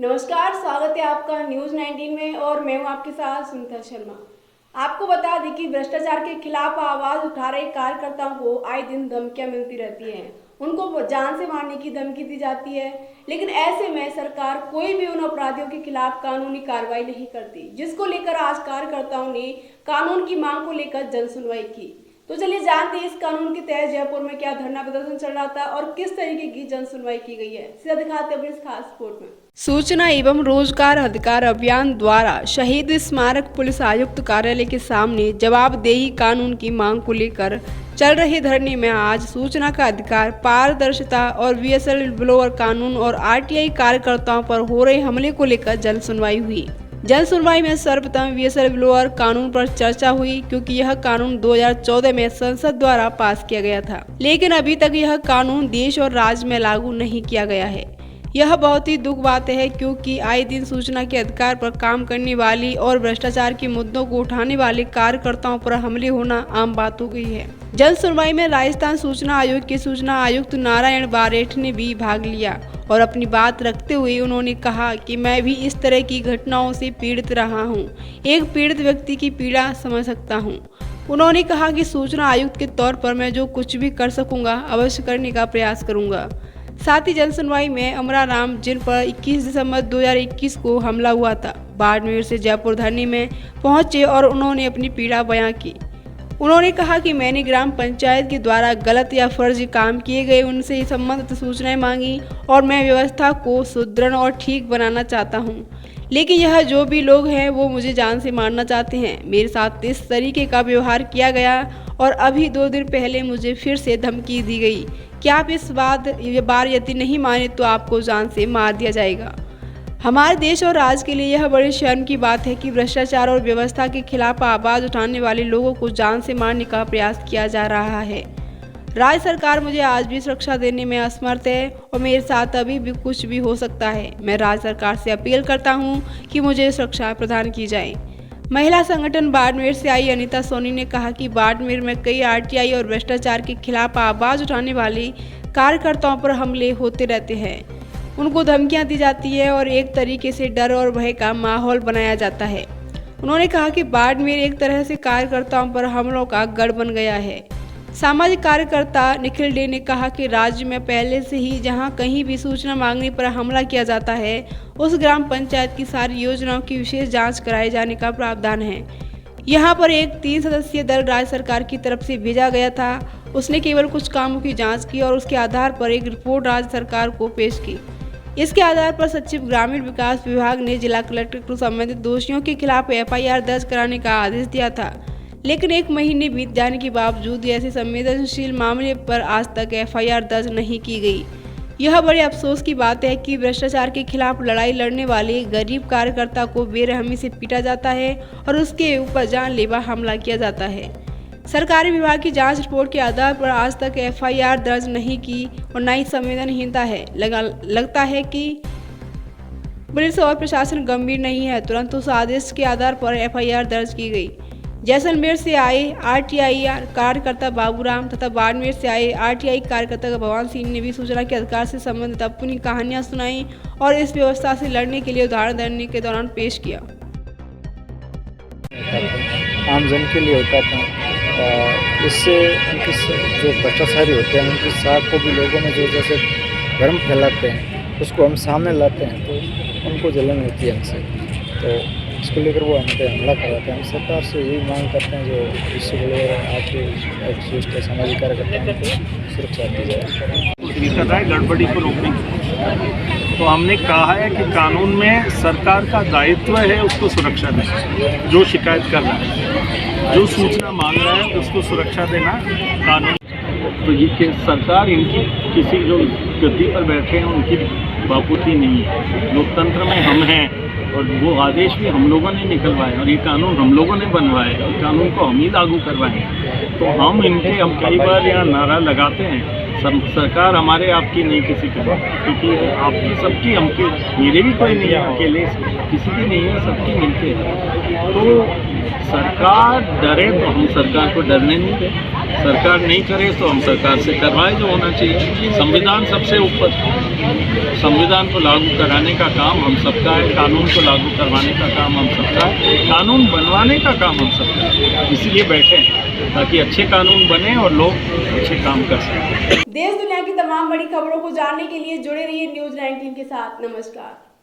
नमस्कार, स्वागत है आपका न्यूज़ 19 में और मैं हूं आपके साथ सुनीता शर्मा। आपको बता दें कि भ्रष्टाचार के खिलाफ आवाज़ उठा रहे कार्यकर्ताओं को आए दिन धमकियां मिलती रहती हैं। उनको जान से मारने की धमकी दी जाती है, लेकिन ऐसे में सरकार कोई भी उन अपराधियों के खिलाफ कानूनी कार्रवाई नहीं करती, जिसको लेकर आज कार्यकर्ताओं ने कानून की मांग को लेकर जन सुनवाई की। तो चलिए जानते हैं इस कानून के तहत जयपुर में क्या धरना प्रदर्शन चल रहा था और किस तरीके की जन सुनवाई की गई है। सीधा दिखाते हैं इस खास रिपोर्ट में। सूचना एवं रोजगार अधिकार अभियान द्वारा शहीद स्मारक पुलिस आयुक्त कार्यालय के सामने जवाबदेही कानून की मांग को लेकर चल रहे धरने में आज सूचना का अधिकार, पारदर्शिता और व्हिसल ब्लोअर कानून और आरटीआई कार्यकर्ताओं पर हो रहे हमले को लेकर जन सुनवाई हुई। जन सुनवाई में सर्वप्रथम व्हिसल ब्लोअर कानून पर चर्चा हुई, क्योंकि यह कानून 2014 में संसद द्वारा पास किया गया था, लेकिन अभी तक यह कानून देश और राज्य में लागू नहीं किया गया है। यह बहुत ही दुख बात है, क्योंकि आए दिन सूचना के अधिकार पर काम करने वाली और भ्रष्टाचार के मुद्दों को उठाने वाले कार्यकर्ताओं पर हमले होना आम बात हो गई है। जन सुनवाई में राजस्थान सूचना आयोग के सूचना आयुक्त नारायण बारेठ ने भी भाग लिया और अपनी बात रखते हुए उन्होंने कहा कि मैं भी इस तरह की घटनाओं से पीड़ित रहा हूं। एक पीड़ित व्यक्ति की पीड़ा समझ सकता हूं। उन्होंने कहा कि सूचना आयुक्त के तौर पर मैं जो कुछ भी कर सकूंगा अवश्य करने का प्रयास करूंगा। साथ ही जन सुनवाई में अमरा राम, जिन पर 21 दिसंबर 2021 को हमला हुआ था, बाड़मेर से जयपुर धरने में पहुंचे और उन्होंने अपनी पीड़ा बयां की। उन्होंने कहा कि मैंने ग्राम पंचायत के द्वारा गलत या फर्जी काम किए गए उनसे संबंधित सूचनाएं मांगी और मैं व्यवस्था को सुदृढ़ और ठीक बनाना चाहता हूं, लेकिन यह जो भी लोग हैं वो मुझे जान से मारना चाहते हैं। मेरे साथ इस तरीके का व्यवहार किया गया और अभी 2 दिन पहले मुझे फिर से धमकी दी गई कि आप इस बार यदि नहीं माने तो आपको जान से मार दिया जाएगा। हमारे देश और राज्य के लिए यह बड़ी शर्म की बात है कि भ्रष्टाचार और व्यवस्था के खिलाफ आवाज उठाने वाले लोगों को जान से मारने का प्रयास किया जा रहा है। राज्य सरकार मुझे आज भी सुरक्षा देने में असमर्थ है और मेरे साथ अभी भी कुछ भी हो सकता है। मैं राज्य सरकार से अपील करता हूं कि मुझे सुरक्षा प्रदान की जाए। महिला संगठन बाड़मेर से आई अनीता सोनी ने कहा कि बाड़मेर में कई आरटीआई और भ्रष्टाचार के खिलाफ आवाज उठाने वाले कार्यकर्ताओं पर हमले होते रहते हैं। उनको धमकियां दी जाती है और एक तरीके से डर और भय का माहौल बनाया जाता है। उन्होंने कहा कि बाड़मेर एक तरह से कार्यकर्ताओं पर हमलों का गढ़ बन गया है। सामाजिक कार्यकर्ता निखिल डे ने कहा कि राज्य में पहले से ही जहां कहीं भी सूचना मांगने पर हमला किया जाता है, उस ग्राम पंचायत की सारी योजनाओं की विशेष जांच कराए जाने का प्रावधान है। यहां पर एक 3 सदस्यीय दल राज्य सरकार की तरफ से भेजा गया था। उसने केवल कुछ कामों की जांच की और उसके आधार पर एक रिपोर्ट राज्य सरकार को पेश की। इसके आधार पर सचिव ग्रामीण विकास विभाग ने जिला कलेक्टर को संबंधित दोषियों के खिलाफ एफआईआर दर्ज कराने का आदेश दिया था, लेकिन 1 महीने बीत जाने के बावजूद ऐसे संवेदनशील मामले पर आज तक एफआईआर दर्ज नहीं की गई। यह बड़े अफसोस की बात है कि भ्रष्टाचार के खिलाफ लड़ाई लड़ने वाले गरीब कार्यकर्ता को बेरहमी से पीटा जाता है और उसके ऊपर जानलेवा हमला किया जाता है। सरकारी विभाग की जांच रिपोर्ट के आधार पर आज तक एफआईआर दर्ज नहीं की और न ही संवेदनहीनता है। लगता है कि पुलिस और प्रशासन गंभीर नहीं है। तुरंत उस आदेश के आधार पर एफआईआर दर्ज की गई। जैसलमेर से आए आरटीआई कार्यकर्ता बाबूराम तथा बाड़मेर से आए आरटीआई कार्यकर्ता भगवान सिंह ने भी सूचना के अधिकार से संबंधित अपनी कहानियां सुनाई और इस व्यवस्था से लड़ने के लिए उदाहरण देने के दौरान पेश किया। आम जन के लिए होता था, इससे उनके जो भ्रष्टाचारी होते हैं उनके साथ को भी लोगों में जो जैसे भ्रम फैलाते हैं उसको हम सामने लाते हैं तो उनको जलन होती है हमसे, तो इसको लेकर वो हम पे हमला करवाते हैं। हम सरकार से यही मांग करते हैं जो इससे आपके सामाजिक कार्यकर्ताओं को सुरक्षा दी जाए। गड़बड़ी को रोकने तो हमने कहा है कि कानून में सरकार का दायित्व है उसको सुरक्षा देना, जो शिकायत कर रहा है, जो सूचना मांग रहा है उसको सुरक्षा देना कानून। तो ये सरकार इनकी किसी जो गद्दी पर बैठे हैं उनकी बापूती नहीं है। लोकतंत्र में हम हैं और वो आदेश भी हम लोगों ने निकलवाए और ये कानून हम लोगों ने बनवाए और कानून को हम ही लागू करवाएं। तो हम कई बार यहाँ नारा लगाते हैं सरकार हमारे आपकी नहीं किसी की, क्योंकि आपकी सबकी हमकी, मेरे भी कोई नहीं है, अकेले किसी की नहीं है, सबकी मिलके है। तो सरकार डरे तो हम सरकार को डरने नहीं दें, सरकार नहीं करे तो हम सरकार से करवाए जो होना चाहिए। संविधान सबसे ऊपर, संविधान को लागू कराने का काम हम सबका है, कानून को लागू करवाने का काम हम सबका है, कानून बनवाने का काम हम सबका है। इसीलिए बैठे हैं ताकि अच्छे कानून बने और लोग अच्छे काम कर सकें। देश दुनिया की तमाम बड़ी खबरों को जानने के लिए जुड़े रहिए न्यूज़ 19 के साथ। नमस्कार।